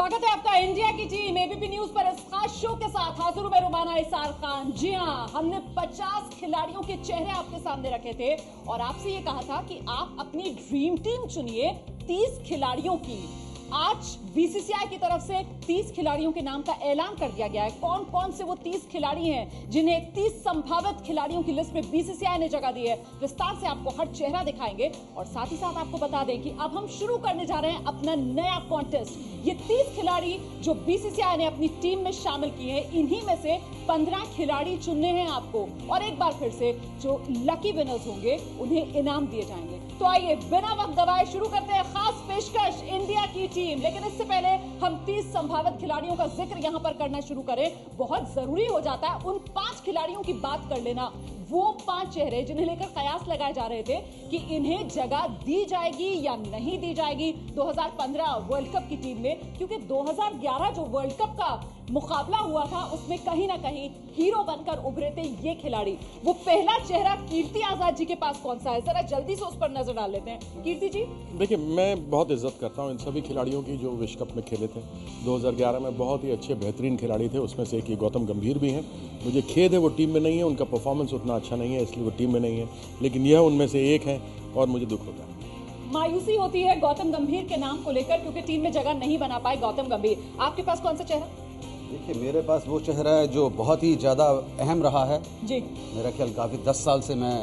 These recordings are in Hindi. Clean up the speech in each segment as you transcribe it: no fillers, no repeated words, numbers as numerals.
स्वागत है आपका इंडिया की टीम एबीपी न्यूज पर इस खास शो के साथ हाजिर मैं रुमाना इसार खान। जी हां, हमने 50 खिलाड़ियों के चेहरे आपके सामने रखे थे और आपसे ये कहा था कि आप अपनी ड्रीम टीम चुनिए 30 खिलाड़ियों की। आज बीसीसीआई की तरफ से 30 खिलाड़ियों के नाम का ऐलान कर दिया गया है। कौन कौन से वो 30 खिलाड़ी हैं जिन्हें 30 संभावित खिलाड़ियों की लिस्ट में बीसीसीआई ने जगह दी है, विस्तार से आपको हर चेहरा दिखाएंगे और साथ ही साथ आपको बता दें कि अब हम शुरू करने जा रहे हैं अपना नया कॉन्टेस्ट। ये 30 खिलाड़ी जो बीसीसीआई ने अपनी टीम में शामिल किए हैं, इन्हीं में से 15 खिलाड़ी चुनने हैं आपको और एक बार फिर से जो लकी विनर्स होंगे उन्हें इनाम दिए जाएंगे। तो आइए बिना वक्त गवाए शुरू करते हैं खास पेशकश इंडिया की टीम। लेकिन इससे पहले हम 30 संभावित खिलाड़ियों का जिक्र यहां पर करना शुरू करें। बहुत जरूरी हो जाता है उन 5 खिलाड़ियों की बात कर लेना, वो 5 चेहरे जिन्हें लेकर कयास लगाए जा रहे थे कि इन्हें जगह दी जाएगी या नहीं दी जाएगी 2015 वर्ल्ड कप की टीम में, क्योंकि 2011 जो वर्ल्ड कप का मुकाबला हुआ था उसमें कहीं ना कहीं हीरो बनकर उभरे थे ये खिलाड़ी। वो पहला चेहरा कीर्ति आजाद जी के पास कौन सा है, जरा जल्दी से उस पर नजर डाल लेते हैं। कीर्ति जी, देखिए, मैं बहुत इज्जत करता हूं इन सभी खिलाड़ियों की जो विश्व कप में खेले थे। 2011 में बहुत ही अच्छे बेहतरीन खिलाड़ी थे, उसमें से एक ही गौतम गंभीर भी हैं। मुझे खेद है वो टीम में नहीं है, उनका परफॉर्मेंस उतना अच्छा नहीं है इसलिए वो टीम में नहीं है, लेकिन यह उनमें से एक है और मुझे दुख होता है। मायूसी होती है गौतम गंभीर के नाम को लेकर क्योंकि टीम में जगह नहीं बना पाए गौतम गंभीर। आपके पास कौन सा चेहरा? देखिए, मेरे पास वो चेहरा है जो बहुत ही ज़्यादा अहम रहा है जी। मेरा ख्याल काफ़ी 10 साल से मैं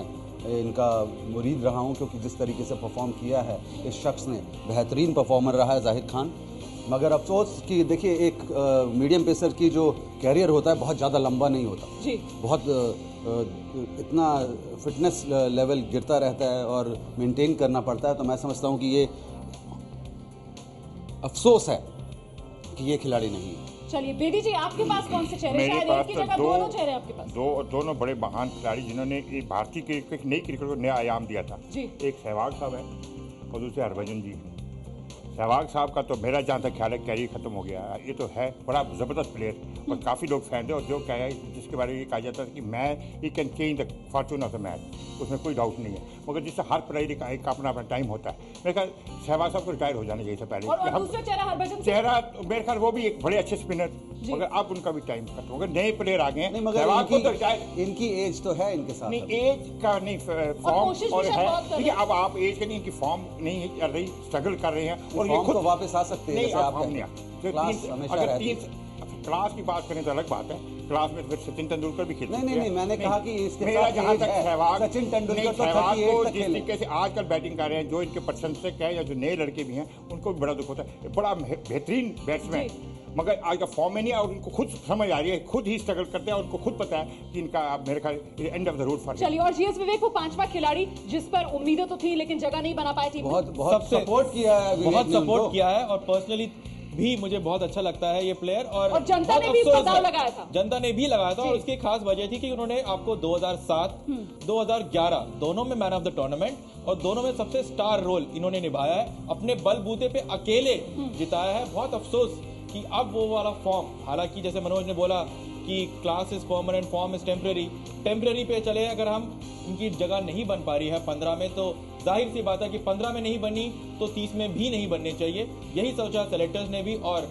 इनका मुरीद रहा हूं, क्योंकि जिस तरीके से परफॉर्म किया है इस शख्स ने, बेहतरीन परफॉर्मर रहा है जाहिर खान। मगर अफसोस कि देखिए, एक मीडियम पेसर की जो कैरियर होता है बहुत ज़्यादा लंबा नहीं होता जी। बहुत इतना फिटनेस लेवल गिरता रहता है और मेंटेन करना पड़ता है। तो मैं समझता हूं कि ये अफसोस है कि ये खिलाड़ी नहीं है। चलिए बेदी जी, आपके पास कौन से चेहरे? मेरे पास की जगह दोनों चेहरे आपके पास? दोनों बड़े महान खिलाड़ी जिन्होंने भारतीय क्रिकेट, नई क्रिकेट को नया आयाम दिया था जी। एक सहवाग साहब है और दूसरे हरभजन जी। सहवाग साहब का तो मेरा जहाँ तक ख्याल है कैरियर खत्म हो गया है। ये तो है बड़ा ज़बरदस्त प्लेयर और काफ़ी लोग फैन थे और जो क्या है जिसके बारे में ये कहा जाता है कि match he can change the Fortune of the match, उसमें कोई डाउट नहीं है। मगर जिससे हर प्लेयर का एक अपना टाइम होता है। मेरे ख्याल सहवाग साहब को रिटायर हो जाना चाहिए था पहले। और दूसरा चेहरा हरभजन चेहरा मेरे ख्याल वो भी एक बड़े अच्छे स्पिनर, मगर अब उनका भी टाइम खत्म हो गया। नए प्लेयर आ गए हैं। मगर इनकी एज तो है इनके साथ, नहीं एज का नहीं फॉर्म और है। ठीक है, अब आप एज का नहीं, इनकी फॉर्म नहीं कर रही, स्ट्रगल कर रहे हैं और ये खुद तो वापस आ सकते हैं। क्लास की बात करें तो अलग बात है, क्लास में फिर सचिन तेंदुलकर भी खेलते हैं। नहीं, मैंने कहा कि इसके मेरा साथ जहां तक सहवाग, सचिन तेंदुलकर तो सहवाग जिस तरीके से आजकल बैटिंग कर रहे हैं, जो इनके प्रशंसक हैं या जो नए लड़के भी हैं, उनको भी बड़ा दुख होता है। बड़ा बेहतरीन बैट्समैन, मगर आज का फॉर्म में नहीं है और उनको खुद समझ आ रही है, खुद ही स्ट्रगल करते हैं और उनको खुद पता है कि इनका मेरे ख्याल end of the road for. चलिए, और जीएस विवेक वो 5वां खिलाड़ी जिस पर उम्मीदें तो थी लेकिन जगह नहीं बना पाई थी। बहुत सपोर्ट किया है, बहुत सपोर्ट किया है और पर्सनली भी मुझे बहुत अच्छा लगता है ये प्लेयर। और जनता ने भी दाव लगाया था। जनता ने भी लगाया था और उसकी खास वजह थी कि उन्होंने आपको 2007, 2011 दोनों में मैन ऑफ द टूर्नामेंट और दोनों में सबसे स्टार रोल इन्होंने निभाया है। अपने बलबूते पे अकेले जिताया है। बहुत अफसोस कि अब वो वाला फॉर्म, हालांकि जैसे मनोज ने बोला कि class is permanent, form is temporary पे चले। अगर हम उनकी जगह नहीं बन पा रही है 15 में, तो जाहिर सी बात है कि 15 में नहीं बनी तो 30 में भी नहीं बनने चाहिए। यही सोचा सेलेक्टर्स ने भी और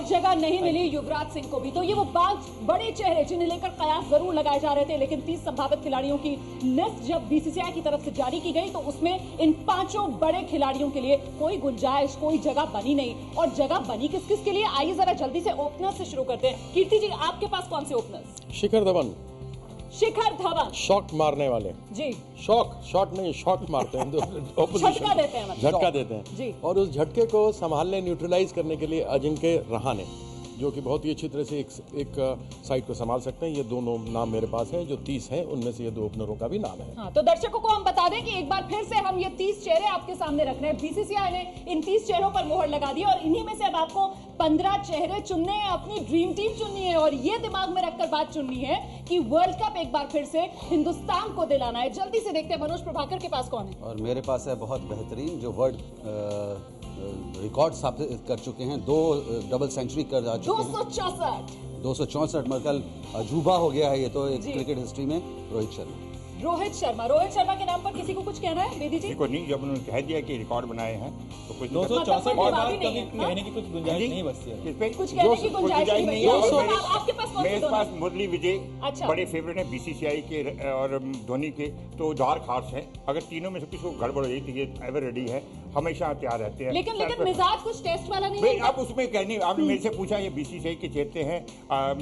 जगह नहीं मिली युवराज सिंह को भी। तो ये वो 5 बड़े चेहरे जिन्हें लेकर कयास जरूर लगाए जा रहे थे, लेकिन 30 संभावित खिलाड़ियों की लिस्ट जब बीसीसीआई की तरफ से जारी की गई तो उसमें इन 5 बड़े खिलाड़ियों के लिए कोई गुंजाइश, कोई जगह बनी नहीं। और जगह बनी किस किस के लिए, आइए जरा जल्दी से ओपनर से शुरू करते हैं। कीर्ति जी, आपके पास कौन से ओपनर्स? शिखर धवन। शॉट मारने वाले जी। शॉट नहीं, शॉट मारते हैं, झटका देते हैं, झटका देते हैं जी। और उस झटके को संभालने, न्यूट्रलाइज करने के लिए अजिंक्य रहाणे, जो कि बहुत ही अच्छी तरह से एक साइड को संभाल सकते हैं। ये दोनों नाम मेरे पास हैं जो 30 हैं, उनमें से ये 2 ओपनरों का भी नाम है। हाँ, तो दर्शकों को हम बता दें कि एक बार फिर से हम ये 30 चेहरे आपके सामने रख रहे हैं। बीसीसीआई ने इन 30 चेहरों पर मोहर लगा दी और इन्हीं में से अब आपको 15 चेहरे चुनने हैं, अपनी ड्रीम टीम चुननी है और ये दिमाग में रखकर बात चुननी है कि वर्ल्ड कप एक बार फिर से हिंदुस्तान को दिलाना है। जल्दी से देखते हैं मनोज प्रभाकर के पास कौन है। और मेरे पास है बहुत बेहतरीन जो वर्ल्ड रिकॉर्ड स्थापित कर चुके हैं, 2 डबल सेंचुरी कर चुके हैं। 264 मतलब अजूबा हो गया है ये तो एक क्रिकेट हिस्ट्री में, रोहित शर्मा। रोहित शर्मा के नाम पर किसी को कुछ कहना है बेदी जी? को नहीं, जब उन्होंने कह दिया कि रिकॉर्ड बनाए हैं तो कुछ 264 के और बाद बात ही नहीं कभी है, कहने की कुछ गुंजाइश नहीं बचती है। किस पे? कुछ कहने की गुंजाइश नहीं है। आपके पास कौन से मेरे दोनों? पास मुरली विजय अच्छा। बड़े फेवरेट हैं बीसीसीआई के और धोनी के, तो जौहर खास है। अगर तीनों में से किसी को गड़बड़ हो जाए तो ये एवर रेडी है, हमेशा तैयार रहते हैं। लेकिन मिजाज कुछ टेस्ट वाला नहीं भाई है। आप उसमें कहने, आपने मेरे से पूछा ये बीसीसीआई के चेहते हैं,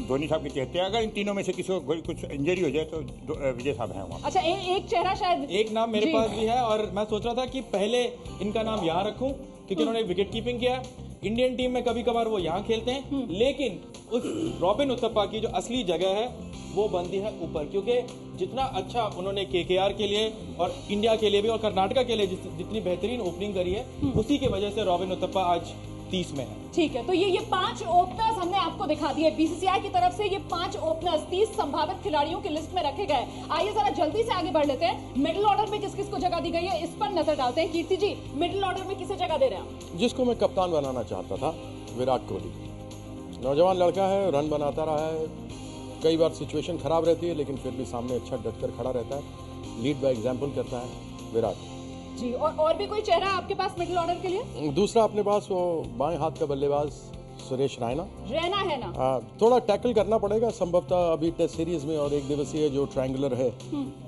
धोनी साहब के चेहते हैं। अगर इन तीनों में से किसी को कुछ इंजरी हो जाए तो विजय साहब हैं वहाँ। अच्छा, एक चेहरा शायद एक नाम मेरे जी। पास भी है और मैं सोच रहा था कि पहले इनका नाम यहाँ रखूं क्योंकि उन्होंने विकेट कीपिंग किया। इंडियन टीम में कभी कभार वो यहाँ खेलते हैं, लेकिन उस रॉबिन उथप्पा की जो असली जगह है वो बनती है ऊपर, क्योंकि जितना अच्छा उन्होंने केकेआर के लिए और इंडिया के लिए भी और कर्नाटका के लिए जितनी बेहतरीन ओपनिंग करी है, उसी की वजह से रॉबिन उथप्पा आज 30 में है। ठीक है, तो ये 5 ओपनर्स हमने आपको दिखा दिए बीसीसीआई की तरफ से। ये 5 ओपनर्स 30 संभावित खिलाड़ियों की लिस्ट में रखे गए। आइए जरा जल्दी से आगे बढ़ लेते हैं। मिडिल ऑर्डर में किस किस को जगह दी गई है इस पर नजर डालते हैं। कीर्ति जी, मिडिल ऑर्डर में किसे जगह दे रहे हैं? जिसको मैं कप्तान बनाना चाहता था, विराट कोहली। नौजवान लड़का है, रन बनाता रहा है, कई बार सिचुएशन खराब रहती है लेकिन फिर भी सामने अच्छा डटकर खड़ा रहता है, लीड बाय एग्जाम्पल करता है विराट जी। और भी कोई चेहरा आपके पास मिडिल ऑर्डर के लिए? दूसरा अपने पास वो बाएं हाथ का बल्लेबाज सुरेश रैना है ना? थोड़ा टैकल करना पड़ेगा संभवतः अभी टेस्ट सीरीज में, और एक दिवसीय जो ट्रायंगुलर है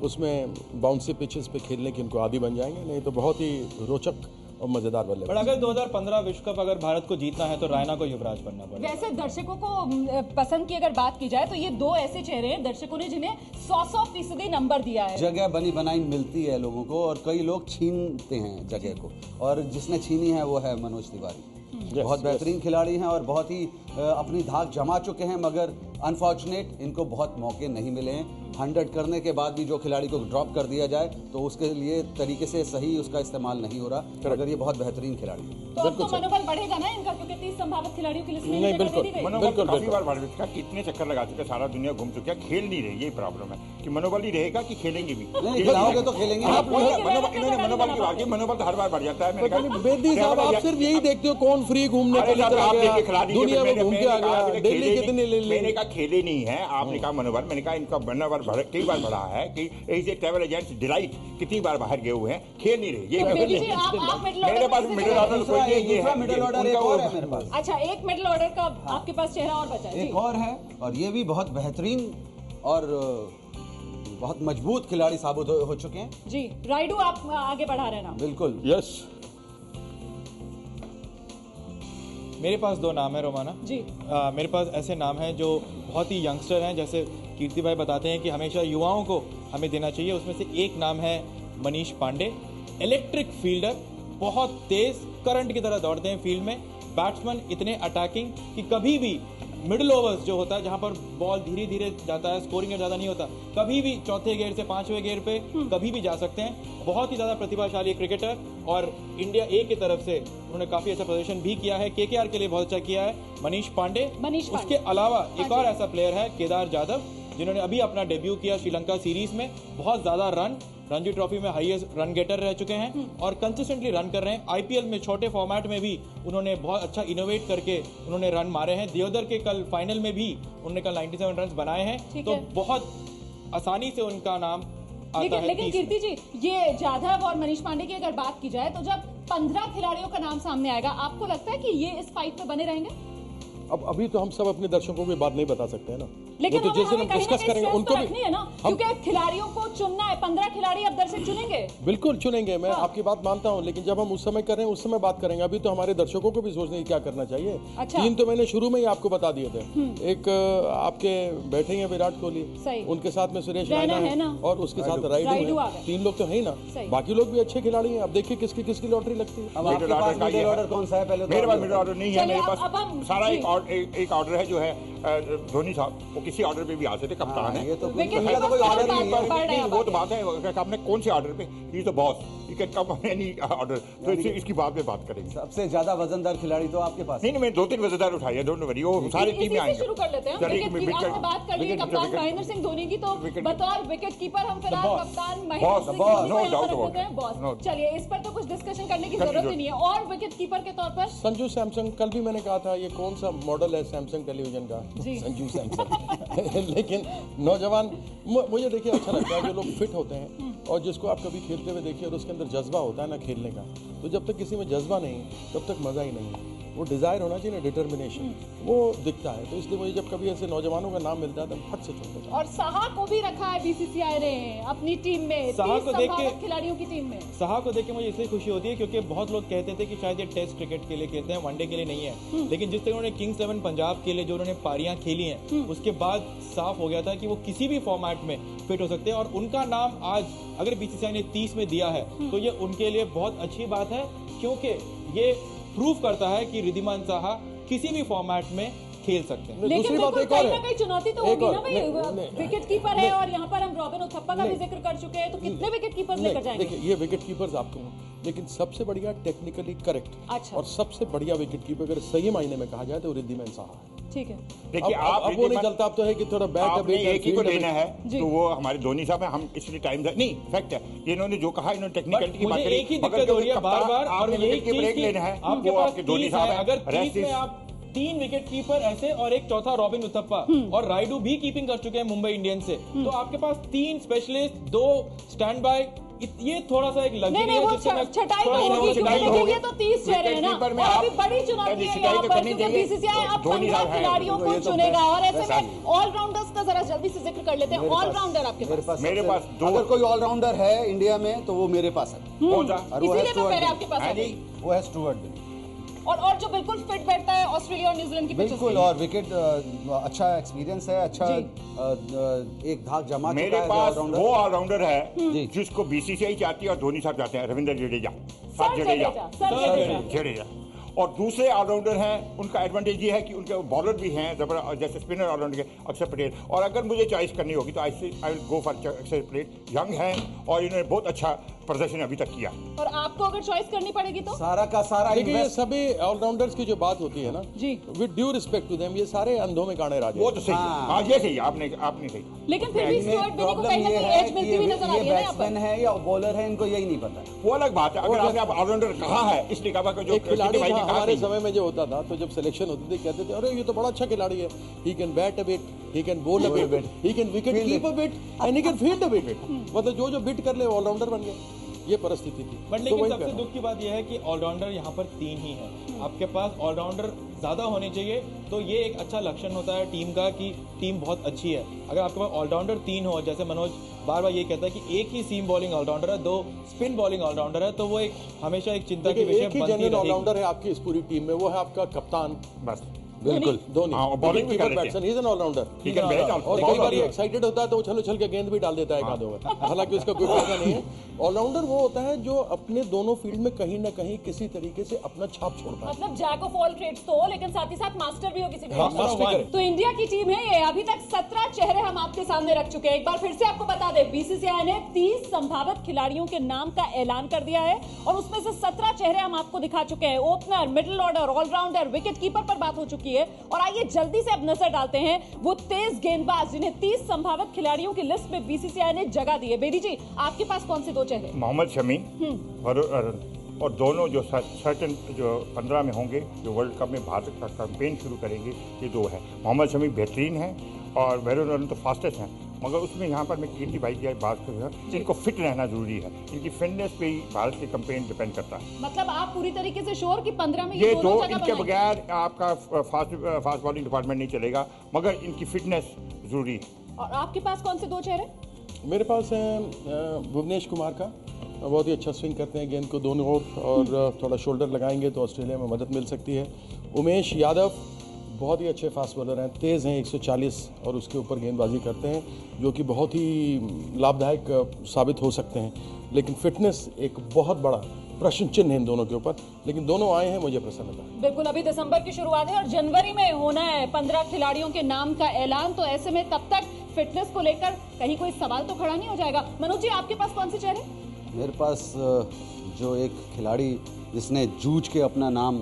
उसमें बाउंसी पिचेस पे खेलने की उनको आदी बन जाएंगे। नहीं तो बहुत ही रोचक और मजेदार बल्लेबाज। पर अगर 2015 विश्व कप अगर भारत को जीतना है तो रायना को युवराज बनना पड़ेगा। वैसे दर्शकों को पसंद की अगर बात की जाए तो ये 2 ऐसे चेहरे हैं दर्शकों ने जिन्हें 100% नंबर दिया है। जगह बनी बनाई मिलती है लोगों को और कई लोग छीनते हैं जगह को, और जिसने छीनी है वो है मनोज तिवारी। बहुत बेहतरीन खिलाड़ी हैं और बहुत ही अपनी धाक जमा चुके हैं, मगर अनफॉर्चुनेट इनको बहुत मौके नहीं मिले हैं। 100 करने के बाद भी जो खिलाड़ी को ड्रॉप कर दिया जाए तो उसके लिए तरीके से सही उसका इस्तेमाल नहीं हो रहा, मगर ये बहुत बेहतरीन खिलाड़ी है। तो अब तो मनोबल बढ़ेगा ना इनका, क्योंकि 30 संभावित खिलाड़ियों की लिस्ट में नहीं, जगह दे दी बिल्कुल। गई। मनोबल काफी बार बढ़ चुका, कितने चक्कर लगा चुके, सारा दुनिया घूम चुका, खेल नहीं रही। यही प्रॉब्लम है कि मनोबल ही रहेगा कि खेलेंगे भी। नहीं, खिलाओगे तो खेलेंगे। मनोबल की बात, मनोबल तो हर बार बढ़ जाता है। मैंने कहा बेदी साहब, आप सिर्फ यही देखते हो कौन फ्री घूमने के लिए आ गया, दुनिया में घूम के आ गया, दिल्ली कितने ले ले। मैंने कहा खेले नहीं है, आपने कहा मनोबल, मैंने कहा इनका मनोबल कई बार बढ़ा है कि ऐसे ट्रैवल एजेंट्स डिलाइट कितनी बार बाहर गए हुए हैं, खेल नहीं रहे। ये तो बेबी जी, आप मिडिल मेरे पास ऑर्डर मिडिल ऑर्डर कोई नहीं, ये है मिडिल ऑर्डर एक और है मेरे पास। अच्छा, एक मिडिल ऑर्डर का आपके पास चेहरा और बचा है। एक और है, और ये भी बहुत बेहतरीन और बहुत मजबूत खिलाड़ी साबित हो चुके हैं। जी, राइडू आप आगे बढ़ा रहे ना? बिल्कुल। यस, मेरे पास 2 नाम है रोमाना जी। मेरे पास ऐसे नाम हैं जो बहुत ही यंगस्टर हैं, जैसे कीर्ति भाई बताते हैं कि हमेशा युवाओं को हमें देना चाहिए। उसमें से एक नाम है मनीष पांडे, इलेक्ट्रिक फील्डर, बहुत तेज करंट की तरह दौड़ते हैं फील्ड में, बैट्समैन इतने अटैकिंग कि कभी भी मिडिल ओवर्स जो होता है जहां पर बॉल धीरे धीरे जाता है, स्कोरिंग ज़्यादा नहीं होता, कभी भी चौथे गेयर से 5वें गेयर पे कभी भी जा सकते हैं। बहुत ही ज़्यादा प्रतिभाशाली क्रिकेटर, और इंडिया ए की तरफ से उन्होंने काफ़ी अच्छा प्रदर्शन भी किया है, केकेआर के लिए बहुत अच्छा किया है मनीष पांडे। उसके अलावा एक और ऐसा प्लेयर है केदार जाधव, जिन्होंने अभी अपना डेब्यू किया श्रीलंका सीरीज में, बहुत ज़्यादा रन, रणजी ट्रॉफी में हाईएस्ट रन गेटर रह चुके हैं और कंसिस्टेंटली रन कर रहे हैं। आईपीएल में छोटे फॉर्मेट में भी उन्होंने बहुत अच्छा इनोवेट करके उन्होंने रन मारे हैं। दियोदर के कल फाइनल में भी उन्होंने कल 97 रन बनाए हैं, तो बहुत आसानी से उनका नाम आता है। लेकिन कीर्ति जी, ये जाधव और मनीष पांडे की अगर बात की जाए तो जब 15 खिलाड़ियों का नाम सामने आएगा, आपको लगता है कि ये इस फाइट में बने रहेंगे? अब अभी तो हम सब अपने दर्शकों को बात नहीं बता सकते हैं ना, लेकिन तो जैसे हम डिस्कस करेंगे उनको भी है ना, क्योंकि खिलाड़ियों को चुनना है। 15 खिलाड़ी अब दर्शक चुनेंगे। बिल्कुल चुनेंगे, मैं आपकी बात मानता हूं, लेकिन जब हम उस समय कर रहे हैं उस समय बात करेंगे। अभी तो हमारे दर्शकों को भी सोचने की क्या करना चाहिए। अच्छा। 3 तो मैंने शुरू में ही आपको बता दिए थे। एक आपके बैठे हैं विराट कोहली, उनके साथ में सुरेश रैना है और उसके साथ राइडू है। 3 लोग तो है ही ना, बाकी लोग भी अच्छे खिलाड़ी हैं। अब देखिए किसकी किसकी लॉटरी लगती है। अब आपके पास मिडिल ऑर्डर कौन सा है? पहले मेरे पास मिडिल ऑर्डर नहीं है, मेरे अब पास हम सारा एक ऑर्डर है जो है धोनी साहब, वो किसी ऑर्डर पे भी आ सकते, कप्तान है। ये तो विकेट कोई ऑर्डर नहीं है। नहीं, वो तो बात है आपने कौन से ऑर्डर पे, ये तो बॉस विकेट कम एनी ऑर्डर, तो इसकी बात में बात करेंगे। सबसे ज्यादा वजनदार खिलाड़ी तो आपके पास। नहीं, मैं 2-3 वजनदार उठाई है, डोंट वरी, वो सारी टीम में आएंगे। शुरू कर लेते हैं। आपने बात कर ली कप्तान महेंद्र सिंह धोनी की, तो बतौर विकेट कीपर हम फिलहाल कप्तान महेंद्र सिंह धोनी को यहाँ पर रखते हैं बॉस। चलिए, इस पर तो कुछ डिस्कशन करने की जरूरत ही नहीं है। और विकेट कीपर के तौर पर संजू सैमसंग, कल भी मैंने कहा था, ये कौन सा मॉडल है सैमसंग टेलीविजन का, संजू सैमसन लेकिन नौजवान मुझे देखिए अच्छा लगता है जो लोग फिट होते हैं और जिसको आप कभी खेलते हुए देखिए और उसके अंदर जज्बा होता है ना खेलने का, तो जब तक किसी में जज्बा नहीं तब तक मज़ा ही नहीं है। वो डिज़ायर होना चाहिए ना, डिटर्मिनेशन, वो दिखता है। तो इसलिए मुझे जब कभी ऐसे नौजवानों का नाम मिलता है तो फट से चुनते हैं। और साहा को भी रखा है बीसीसीआई ने अपनी टीम में, साहा को देख के खिलाड़ियों की टीम में। साहा को देख के मुझे इसलिए खुशी होती है क्योंकि बहुत लोग कहते थे कि शायद ये टेस्ट क्रिकेट के लिए खेलते हैं, वनडे के लिए नहीं है, लेकिन जिस तरह उन्होंने किंग्स 11 पंजाब के लिए जो उन्होंने पारियां खेली हैं उसके बाद साफ हो गया था कि वो किसी भी फॉर्मेट में फिट हो सकते हैं। और उनका नाम आज अगर बीसीसीआई ने 30 में दिया है तो ये उनके लिए बहुत अच्छी बात है, क्योंकि ये प्रूव करता है कि रिद्धिमान साहा किसी भी फॉर्मेट में खेल सकते हैं। लेकिन दूसरी बात एक कहीं और ना है, कहीं चुनौती तो एक होगी और, ना भाई, विकेट कीपर है और यहाँ पर हम रॉबिन उथप्पा का भी जिक्र कर चुके हैं, तो कितने विकेट कीपर्स लेकर जाएंगे? देखिए ये विकेट कीपर्स आपको, लेकिन सबसे बढ़िया टेक्निकली करेक्ट अच्छा। और सबसे बढ़िया विकेट कीपर अगर सही मायने में कहा जाए तो रिद्धिमान साहा है। ठीक है, देखिए अब वो नहीं चलता, अब तो है कि थोड़ा बैट आपने एक ही को लेना है जी। तो वो हमारे धोनी साहब है, हम इसलिए टाइम नहीं फैक्ट है ये इन्होंने जो कहा, इन्होंने टेक्निकलिटी की बात मुझे करी। एक ही अगर दिक्कत हो रही है कप्तान बार-बार, और आपने यही विकेट की चीज ब्रेक की लेना है, आपके वो पास आपके धोनी 30 साहब है, है। अगर 30 रेस्ट में इज आप 3 विकेट कीपर ऐसे और एक चौथा रॉबिन उथप्पा और राइडू भी कीपिंग कर चुके हैं मुंबई इंडियंस से, तो आपके पास 3 स्पेशलिस्ट, 2 स्टैंड बाय, ये थोड़ा सा एक नहीं लग्जरी नहीं है वो जिससे मैं छटाई तो थोड़ा सा होगी, छटाई क्योंकि होगी। ये तो 30 चेहरे हैं ना, विकेट कीपर में और अभी आप बड़ी चुनौती है छटाई यहाँ तो पर, करनी क्योंकि चाहिए। बीसीसीआई अब धोनी 15 साहब हैं। खिलाड़ियों तो को ये तो चुनेगा। और ऐसे बस में ऑलराउंडर्स का जरा जल्दी से जिक्र कर लेते हैं। ऑलराउंडर आपके पास? मेरे पास दो। अगर कोई ऑलराउंडर है इंडिया में तो वो मेरे पास है, कौन सा? और वो है इसीलिए मैं पहले स्टुअर्ट आपके पास हाँ आ जी। गई। वो है स्टुअर्ट बिन। और जो बिल्कुल फिट बैठता है ऑस्ट्रेलिया और न्यूजीलैंड की पिचेस बिल्कुल, पे। और विकेट अच्छा एक्सपीरियंस है, अच्छा एक धाक जमा मेरे चुका है पास ऑलराउंडर। वो ऑलराउंडर है जी। जिसको बीसीसीआई चाहती है और धोनी साहब चाहते हैं, रविंद्र जडेजा, सर जडेजा, सर जडेजा। जडेजा। और दूसरे ऑलराउंडर हैं, उनका एडवांटेज ये है कि उनके बॉलर भी हैं जबरदस्त, जैसे स्पिनर ऑलराउंडर के अक्षर पटेल। और अगर मुझे चॉइस करनी होगी तो आई विल गो फॉर अक्षर पटेल। यंग हैं और इन्होंने बहुत अच्छा प्रदर्शन अभी तक किया। और आपको अगर चॉइस करनी पड़ेगी तो? सारा का सारा देखिए ये इन्वेस्ट सभी ऑलराउंडर्स की जो बात होती है ना, जी। With due respect to them, ये सारे अंधों में काने राजे वो तो सही है, हाँ। हाँ ये सही है, आपने सही। लेकिन फिर भी स्टुअर्ट बिनी को प्रॉब्लम कहीं ना ये कहीं है एज कि मिलती हुई नजर आ रही है ना यहाँ बैट्समैन पर। है या बॉलर है, इनको यही नहीं पता। वो अलग बात है। अगर आपने ऑलराउंडर कहा है, इसलिए कहा कि जो एक खिलाड़ी भाई था ने कहा हमारे नहीं। समय में जो होता था, तो जब सिलेक्शन होती थी कहते थे अरे ये तो बड़ा अच्छा खिलाड़ी है, he can bat a bit, he can ball a bit, he can wicket keep a bit and he can field a bit. मतलब जो बिट कर ले ऑलराउंडर बन गए, ये परिस्थिति थी। बट तो लेकिन वही सबसे कर रहा दुख की बात यह है कि ऑलराउंडर यहाँ पर 3 ही है। आपके पास ऑलराउंडर ज्यादा होने चाहिए, तो ये एक अच्छा लक्षण होता है टीम का कि टीम बहुत अच्छी है। अगर आपके पास ऑलराउंडर 3 हो, जैसे मनोज बार बार ये कहता है कि एक ही सीम बॉलिंग ऑलराउंडर है, 2 स्पिन बॉलिंग ऑलराउंडर है, तो वो एक हमेशा एक चिंता की देखिए विषय एक ही बनती जनरल रहेगी। ऑलराउंडर है आपकी इस पूरी टीम में, वो है आपका कप्तान। बस बिल्कुल धोनी। हाँ, और bowling भी कर लेते हैं। Batsman, he is an all-rounder. He can bat also, और bowl कई बार ये also। एक्साइटेड होता है तो उछल उछल के गेंद भी डाल देता है एक आधे ओवर, हालांकि उसका कोई फायदा नहीं है। ऑलराउंडर वो होता है जो अपने दोनों फील्ड में कहीं ना कहीं किसी तरीके से अपना छाप छोड़ता है। मतलब जैक ऑफ ऑल ट्रेड्स तो हो, लेकिन साथ ही साथ मास्टर भी हो किसी भी हाँ, क्षेत्र में। मास्टर करे। तो इंडिया की टीम है ये, अभी तक 17 चेहरे हम आपके सामने रख चुके हैं। एक बार फिर से आपको बता दें, बीसीसीआई ने 30 संभावित खिलाड़ियों के नाम का ऐलान कर दिया है और उसमें से 17 चेहरे हम आपको दिखा चुके हैं। Opener, middle order, all-rounder, wicket keeper पर बात हो चुकी है। और आइए जल्दी से अब नजर डालते हैं वो तेज गेंदबाज जिन्हें 30 संभावित खिलाड़ियों की लिस्ट में बीसीसीआई ने जगह दी है। बेदी जी, आपके पास कौन से 2 चेहरे? मोहम्मद शमी और दोनों जो सर्टन जो 15 में होंगे, जो वर्ल्ड कप में भारत का कैंपेन शुरू करेंगे, ये 2 है। मोहम्मद शमी बेहतरीन है और वरुण तो फास्टेस्ट हैं, मगर उसमें यहाँ पर मैं कीर्ति भाई की बात करूँगा, इनको फिट रहना जरूरी है। इनकी फिटनेस पे ही भारत की कैंपेन डिपेंड करता है। मतलब आप पूरी तरीके से श्योर कि 15 में ये 2 दोनों जगह इनके बनाएंगे? बगैर आपका फास्ट बॉलिंग डिपार्टमेंट नहीं चलेगा, मगर इनकी फिटनेस जरूरी है। और आपके पास कौन से 2 चेहरे? मेरे पास है भुवनेश कुमार का, बहुत ही अच्छा स्विंग करते हैं गेंद को दोनों ओर, और थोड़ा शोल्डर लगाएंगे तो ऑस्ट्रेलिया में मदद मिल सकती है। उमेश यादव बहुत ही अच्छे फास्ट बॉलर हैं, तेज़ हैं, 140 और उसके ऊपर गेंदबाजी करते हैं, जो कि बहुत ही लाभदायक साबित हो सकते हैं। लेकिन फिटनेस एक बहुत बड़ा प्रश्न चिन्ह है इन दोनों के ऊपर, लेकिन दोनों आए हैं, मुझे प्रसन्नता है। बिल्कुल, अभी दिसंबर की शुरुआत है और जनवरी में होना है 15 खिलाड़ियों के नाम का ऐलान। तो ऐसे में तब तक फिटनेस को लेकर कहीं कोई सवाल तो खड़ा नहीं हो जाएगा। मनोज जी, आपके पास कौन से चेहरे? मेरे पास जो एक खिलाड़ी जिसने जूझ के अपना नाम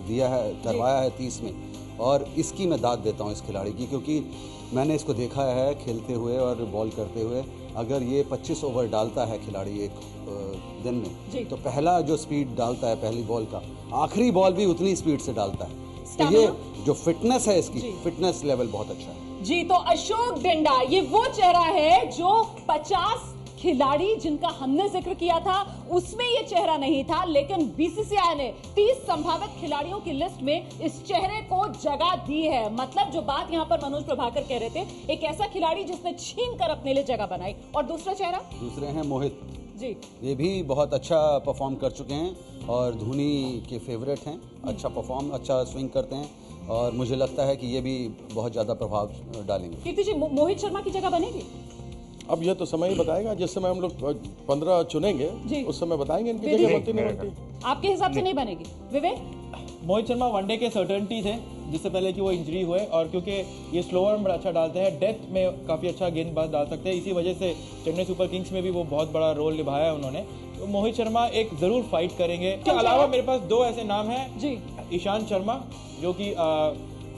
दिया है, करवाया है 30 में, और इसकी मैं दाद देता हूँ इस खिलाड़ी की, क्योंकि मैंने इसको देखा है खेलते हुए और बॉल करते हुए। अगर ये 25 ओवर डालता है खिलाड़ी एक दिन में, तो पहला जो स्पीड डालता है पहली बॉल का, आखिरी बॉल भी उतनी स्पीड से डालता है। तो ये जो फिटनेस है इसकी, जी। फिटनेस लेवल बहुत अच्छा है। जी, तो अशोक डिंडा ये वो चेहरा है जो 50 खिलाड़ी जिनका हमने जिक्र किया था उसमें ये चेहरा नहीं था, लेकिन बीसीसीआई ने 30 संभावित खिलाड़ियों की लिस्ट में इस चेहरे को जगह दी है। मतलब जो बात यहाँ पर मनोज प्रभाकर कह रहे थे, एक ऐसा खिलाड़ी जिसने छीन कर अपने लिए जगह बनाई। और दूसरा चेहरा, दूसरे हैं मोहित जी, ये भी बहुत अच्छा परफॉर्म कर चुके हैं और धोनी के फेवरेट हैं। अच्छा परफॉर्म, अच्छा स्विंग करते हैं और मुझे लगता है कि ये भी बहुत ज़्यादा प्रभाव डालेंगे। कीर्ति जी, मोहित शर्मा की जगह बनेगी? अब यह तो समय ही बताएगा, जिस समय हम लोग 15 चुनेंगे जी। उस समय बताएंगे इनकी नहीं, जगह बनती नहीं बनती। आपके हिसाब से नहीं बनेगी? विवेक, मोहित शर्मा वनडे के सर्टेनिटी थे जिससे पहले कि वो इंजरी हुए, और क्योंकि ये स्लोअर में बड़ा अच्छा डालते हैं, डेथ में काफ़ी अच्छा गेंदबाज डाल सकते हैं, इसी वजह से चेन्नई सुपर किंग्स में भी वो बहुत बड़ा रोल निभाया है उन्होंने। तो मोहित शर्मा एक ज़रूर फाइट करेंगे। इसके अलावा मेरे पास 2 ऐसे नाम हैं जी, ईशांत शर्मा जो कि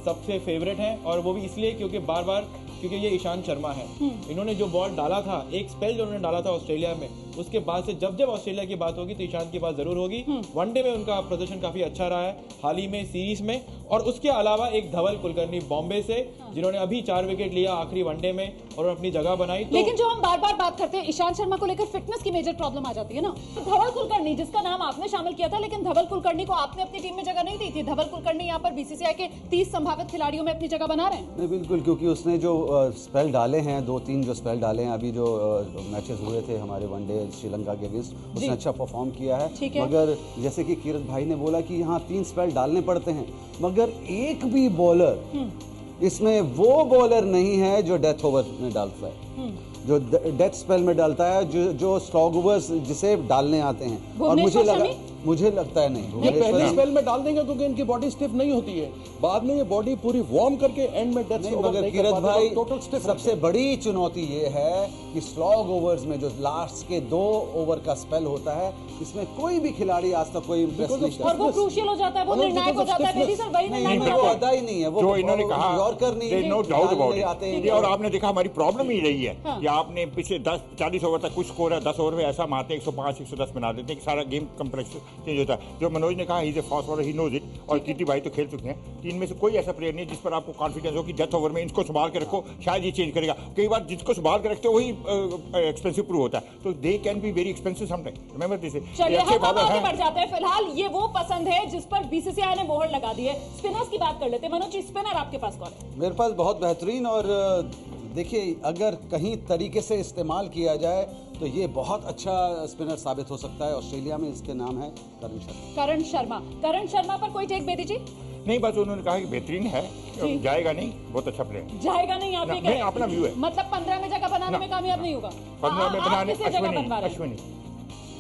सबसे फेवरेट हैं, और वो भी इसलिए क्योंकि बार बार क्योंकि ये ईशांत शर्मा है। इन्होंने जो बॉल डाला था, एक स्पेल जो उन्होंने डाला था ऑस्ट्रेलिया में, उसके बाद से जब जब ऑस्ट्रेलिया की बात होगी तो ईशांत की बात जरूर होगी। वनडे में उनका प्रदर्शन काफी अच्छा रहा है हाल ही में सीरीज में, और उसके अलावा एक धवल कुलकर्णी बॉम्बे से जिन्होंने अभी 4 विकेट लिया आखिरी वनडे में और अपनी जगह बनाई। तो लेकिन जो हम बार बार बात करते हैं ईशांत शर्मा को लेकर, फिटनेस की मेजर प्रॉब्लम आ जाती है ना। धवल कुलकर्णी जिसका नाम आपने शामिल किया था, लेकिन धवल कुलकर्णी को आपने अपनी टीम में जगह नहीं दी थी। धवल कुलकर्णी यहाँ पर बीसीसीआई के 30 संभावित खिलाड़ियों में अपनी जगह बना रहे हैं। नहीं, बिल्कुल, क्योंकि उसने जो स्पेल डाले हैं, 2-3 जो स्पेल डाले हैं, अभी जो मैचेस हुए थे हमारे वनडे श्रीलंका के अगेंस्ट, उसने अच्छा परफॉर्म किया है। ठीक है। मगर जैसे कि किरत भाई ने बोला कि यहाँ 3 स्पेल डालने पड़ते हैं, मगर एक भी बॉलर इसमें वो बॉलर नहीं है जो डेथ ओवर में डालता है, जो डेथ स्पेल में डालता है, जो स्लॉग ओवर्स जिसे डालने आते हैं। और मुझे लगता है नहीं, ये पहले स्पेल में डाल देंगे क्योंकि इनकी बॉडी स्टिफ नहीं होती है, बाद में ये बॉडी पूरी वार्म करके एंड में डेथ नहीं, ओवर मगर नहीं कर किरत पाते, भाई टोटल स्टिफ सबसे बड़ी चुनौती ये है कि स्लॉग ओवर्स में जो लास्ट के 2 ओवर का स्पेल होता है, इसमें कोई भी खिलाड़ी आज तक कोई इम्प्रेस नहीं कर और वो क्रूशियल हो जाता है, वो निर्णायक हो जाता है। बेदी सर, वही निर्णायक हो वो जाता है। आता ही नहीं है, वो जो इन्होंने कहा, यॉर्कर नहीं, नो डाउट अबाउट आते इट। हैं। और आपने देखा हमारी प्रॉब्लम ही रही है कि आपने पिछले 40 ओवर तक कुछ स्कोर है, 10 ओवर में ऐसा मारते हैं 105 110 बना देते हैं कि सारा गेम कम्प्लेक्स चेंज होता है। जो मनोज ने कहा he is a fast bowler, he knows it, और कीर्ति भाई तो खेल चुके हैं। 3 में से कोई ऐसा प्लेयर नहीं जिस पर आपको कॉन्फिडेंस हो कि डेथ ओवर में इनको संभाल के रखो, शायद ये चेंज करेगा। कई बार जिसको संभाल के रखते हो वही एक्सपेंसिव प्रूव होता है, तो they can be very expensive sometime. Remember this. चलिए हम आगे बढ़ जाते हैं। फिलहाल ये वो पसंद है जिस पर बीसीसीआई ने मोहर लगा दी है। स्पिनर्स की बात कर लेते हैं। मनोज जी, स्पिनर आपके पास कौन है? मेरे पास बहुत बेहतरीन, और देखिए अगर कहीं तरीके से इस्तेमाल किया जाए तो ये बहुत अच्छा स्पिनर साबित हो सकता है। ऑस्ट्रेलिया में इसके नाम है करण शर्मा। करण शर्मा। करण शर्मा पर कोई टेक, बेदी जी? नहीं, बस उन्होंने कहा कि बेहतरीन है, जाएगा नहीं, बहुत अच्छा प्लेयर जाएगा नहीं, आप ये कह रहे हैं? अपना व्यू है। मतलब 15 में जगह बनाने में कामयाब नहीं होगा। 15 में बनाने आप किसे जगह बनवा रहे हैं? अश्विनी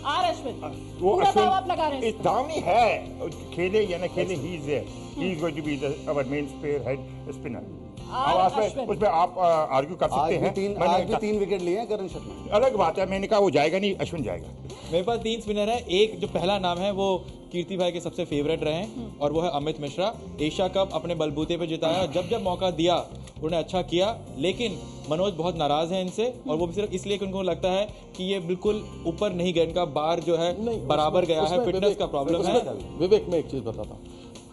अश्विन, वो पूरा दाव आप लगा रहे हैं इस पर। दाव नहीं है, खेले या ना खेले, he is there, he is going to be our main spearhead spinner. उसमें आप आर्ग्यू कर सकते हैं। आज भी 3 विकेट लिए हैं करण शर्मा। अलग बात है, मैंने कहा वो जाएगा नहीं, अश्विन जाएगा। मेरे पास 3 स्पिनर है। एक जो पहला नाम है वो कीर्ति भाई के सबसे फेवरेट रहे हैं, और वो है अमित मिश्रा। एशिया कप अपने बलबूते पे जिताया, जब जब मौका दिया उन्होंने अच्छा किया, लेकिन मनोज बहुत नाराज है इनसे, और वो भी सिर्फ इसलिए कि उनको लगता है कि ये बिल्कुल ऊपर नहीं गए, इनका बार जो है बराबर गया है, फिटनेस का प्रॉब्लम है। विवेक, मैं एक चीज बताता हूँ,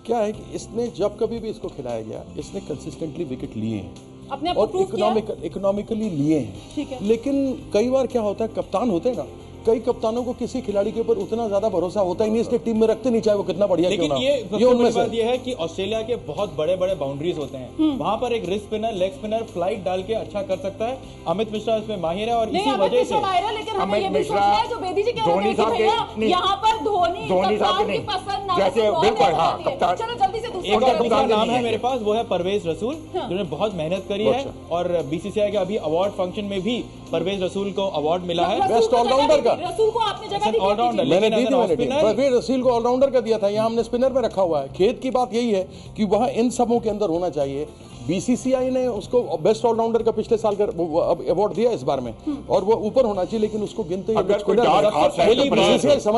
क्या है कि इसने जब कभी भी इसको खिलाया गया, इसने कंसिस्टेंटली विकेट लिए हैं अपने आप को और प्रूव किया। इकोनॉमिकली लिए हैं। ठीक है। लेकिन कई बार क्या होता है, कप्तान होते हैं ना, कई कप्तानों को किसी खिलाड़ी के ऊपर उतना ज्यादा भरोसा होता ही नहीं, इसलिए टीम में रखते नहीं, चाहे वो कितना बढ़िया क्यों ना। लेकिन ये सबसे बड़ी बात ये है कि ऑस्ट्रेलिया के बहुत बड़े बड़े बाउंड्रीज होते हैं, वहां पर एक wrist spinner, leg spinner flight डाल के अच्छा कर सकता है। अमित मिश्रा इसमें माहिर है, और इसी वजह से लेकिन हमें ये भी सोचना है जो बेदी जी कह रहे हैं कि भैया यहाँ पर धोनी कप्तान की पसंद ना, जैसे बिल्कुल, हाँ, कप्तान। चलो जल्दी से एक और दूसरा नाम है मेरे पास, वो है परवेज रसूल, जिन्होंने बहुत मेहनत करी है, और बीसीसीआई के अभी अवार्ड फंक्शन में भी परवेज रसूल को अवार्ड मिला है बेस्ट ऑलराउंडर का। रसूल को आपने जगह दी थी? ऑलराउंडर, मैंने लेकिन दी थी, अगर स्पिनर रसील को ऑलराउंडर का दिया था, यहाँ हमने स्पिनर में रखा हुआ है। खेद की बात यही है कि वहाँ इन सबों के अंदर होना चाहिए। बीसीसीआई ने उसको बेस्ट ऑलराउंडर का पिछले साल का अवार्ड दिया इस बार में, और वो ऊपर होना चाहिए, लेकिन उसको गिनते समझ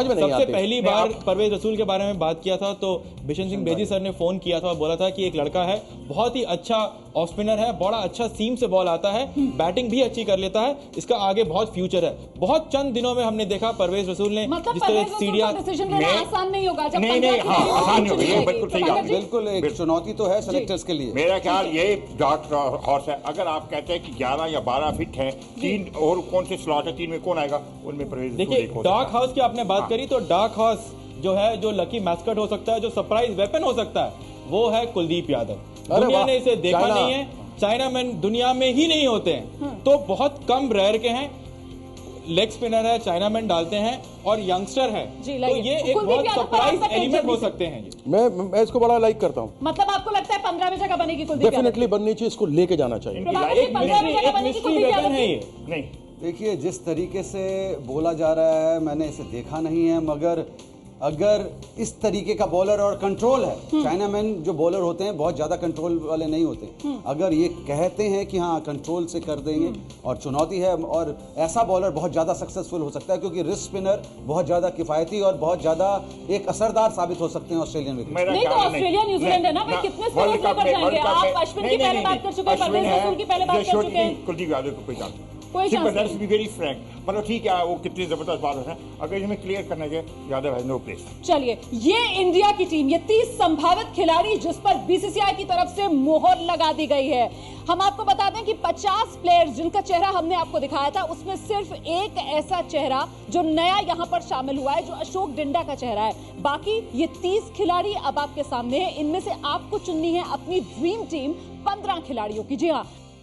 में नहीं सबसे पहली बार परवेज रसूल के बारे में बात किया था तो बिशन सिंह बेदी सर ने फोन किया था और बोला था कि एक लड़का है बहुत ही अच्छा ऑफ स्पिनर है, बड़ा अच्छा सीम से बॉल आता है, बैटिंग भी अच्छी कर लेता है, इसका आगे बहुत फ्यूचर है। बहुत चंद दिनों में हमने देखा परवेज रसूल ने मतलब जिस तरह सीढ़ियां डिसीजन लेना आसान नहीं होगा जब नहीं, हाँ, आसान नहीं होगा, ये बिल्कुल सही कहा। बिल्कुल एक चुनौती तो है सेलेक्टर्स के लिए। मेरा ख्याल ये डार्क हॉर्स है। अगर आप कहते हैं कि 11 या 12 फिट हैं, 3 और कौन से स्लॉट है, 3 में कौन आएगा, उनमें परवेज रसूल देखिए एक हो डार्क सकता है। हाउस की आपने बात करी तो डार्क हाउस जो है, जो लकी मैस्कट हो सकता है, जो सरप्राइज वेपन हो सकता है, वो है कुलदीप यादव। दुनिया वाह, ने इसे देखा चाइना। नहीं है, चाइना मैन दुनिया में ही नहीं होते हैं, तो बहुत कम रेयर के हैं। लेग स्पिनर है, चाइना मैन डालते हैं और यंगस्टर है, जी, तो ये एक कुलदीप बहुत यादव पर सरप्राइज आपका एलिमेंट टेंशन हो भी सकते हैं ये। मैं इसको बड़ा लाइक करता हूँ। मतलब आपको लगता है 15 में जगह बनेगी कुलदीप यादव? डेफिनेटली बननी चाहिए, इसको लेके जाना चाहिए। प्रभाकर जी, एक 15 में जगह बनेगी मिस्ट्री कुलदीप वेपन यादव है की? ये। नहीं, देखिए जिस तरीके से बोला जा रहा है, मैंने इसे देखा नहीं है, मगर अगर इस तरीके का बॉलर और कंट्रोल है, चाइना मैन जो बॉलर होते हैं बहुत ज्यादा कंट्रोल वाले नहीं होते, अगर ये कहते हैं कि हाँ कंट्रोल से कर देंगे और चुनौती है, और ऐसा बॉलर बहुत ज्यादा सक्सेसफुल हो सकता है क्योंकि रिस्ट स्पिनर बहुत ज्यादा किफायती और बहुत ज्यादा एक असरदार साबित हो सकते हैं ऑस्ट्रेलियन विकेट। मेरा नहीं तो ख्याल ऑस्ट्रेलिया न्यूजीलैंड है ना भाई, कितने स्पिनर्स लेकर जाएंगे आप? अश्विन की पहले बात कर चुके हैं, परवेज रसूल की पहले बात कर चुके हैं, कुलदीप यादव को कोई चांस कोई चांस लेट्स नहीं। Be very Frank. मतलब ठीक है, वो कितनी जबरदस्त बात है, अगर इसमें क्लियर करना चाहिए, यादव हैज नो प्लेस। चलिए, ये इंडिया की टीम, ये 30 संभावित खिलाड़ी जिस पर बीसीसीआई की तरफ से मोहर लगा दी गई है। हम आपको बता दें कि 50 प्लेयर्स जिनका चेहरा हमने आपको दिखाया था, उसमें सिर्फ एक ऐसा चेहरा जो नया यहां पर शामिल हुआ है, जो अशोक डिंडा का चेहरा है। बाकी ये 30 खिलाड़ी अब आपके सामने है। इनमें से आपको चुननी है अपनी ड्रीम टीम 15 खिलाड़ियों की। जी हाँ,